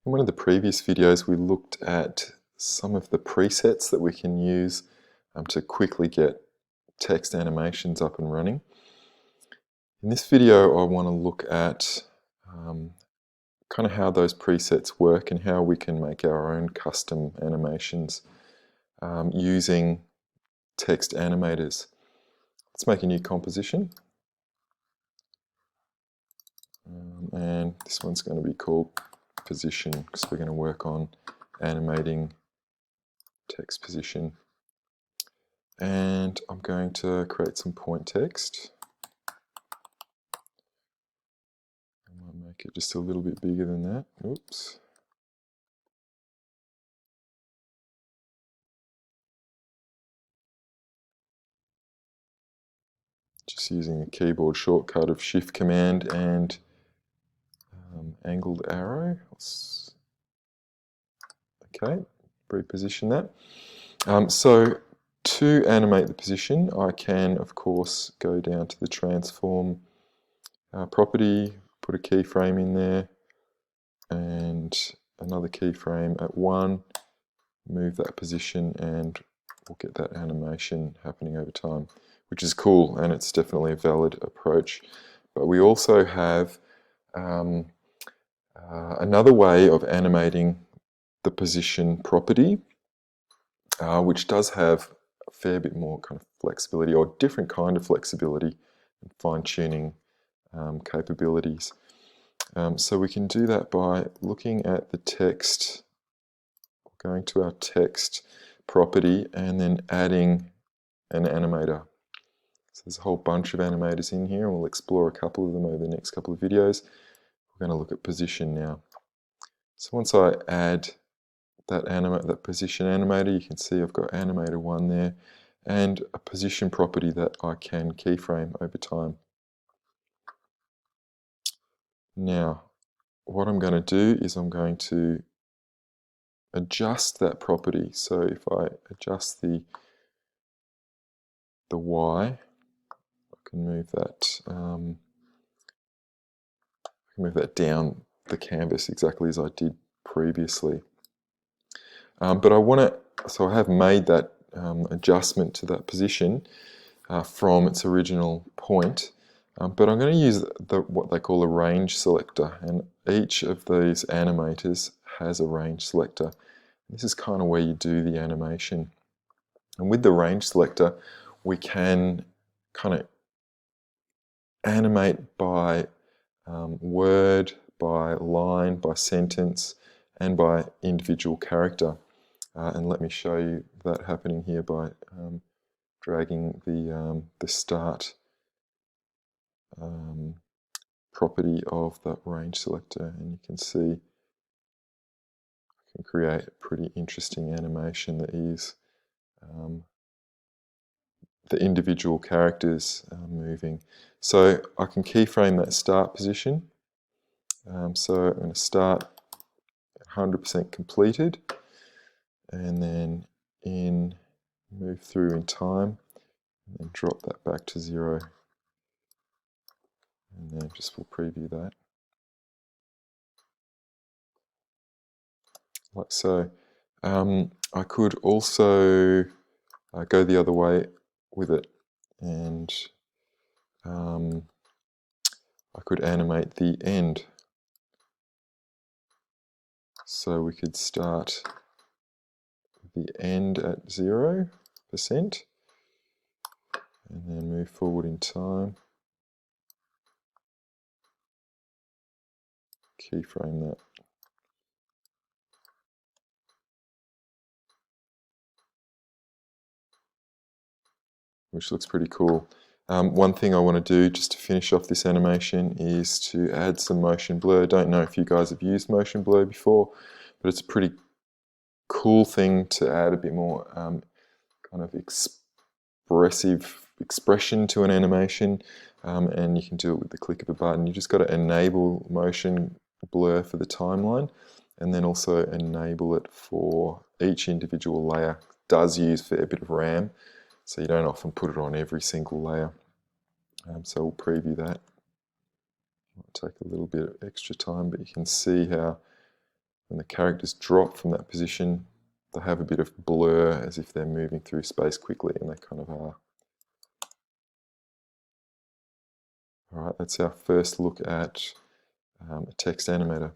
In one of the previous videos, we looked at some of the presets that we can use to quickly get text animations up and running. In this video, I want to look at kind of how those presets work and how we can make our own custom animations using text animators. Let's make a new composition. And this one's going to be called Position because we're going to work on animating text position. And I'm going to create some point text. I might make it just a little bit bigger than that. Oops. Just using the keyboard shortcut of Shift Command and angled arrow. Okay, reposition that. So to animate the position, I can, of course, go down to the transform property, put a keyframe in there, and another keyframe at 1, move that position, and we'll get that animation happening over time, which is cool, and it's definitely a valid approach. But we also have another way of animating the position property, which does have a fair bit more kind of flexibility, or different kind of flexibility and fine-tuning capabilities. So we can do that by looking at the text, going to our text property, and then adding an animator. So there's a whole bunch of animators in here, and we'll explore a couple of them over the next couple of videos. We're going to look at position now. So once I add that position animator, you can see I've got animator 1 there, and a position property that I can keyframe over time. Now, what I'm going to do is I'm going to adjust that property. So if I adjust the Y, I can move that down the canvas exactly as I did previously. But I want to, so I have made that adjustment to that position from its original point. But I'm going to use what they call a range selector, and each of these animators has a range selector. This is kind of where you do the animation. And with the range selector, we can kind of animate by word, by line, by sentence, and by individual character. And let me show you that happening here by dragging the start property of that range selector, and you can see I can create a pretty interesting animation that is the individual characters moving. So I can keyframe that start position. So I'm going to start 100% completed, and then move through in time, and then drop that back to 0. And then just we'll preview that. Like so. I could also go the other way with it, and I could animate the end. So we could start the end at 0%, and then move forward in time, keyframe that. Which looks pretty cool. One thing I want to do just to finish off this animation is to add some motion blur. Don't know if you guys have used motion blur before, but it's a pretty cool thing to add a bit more kind of expression to an animation, and you can do it with the click of a button. You just got to enable motion blur for the timeline, and then also enable it for each individual layer. It does use a fair bit of RAM, so you don't often put it on every single layer. So we'll preview that. It'll take a little bit of extra time, but you can see how when the characters drop from that position, they have a bit of blur as if they're moving through space quickly, and they kind of are. All right, that's our first look at a text animator.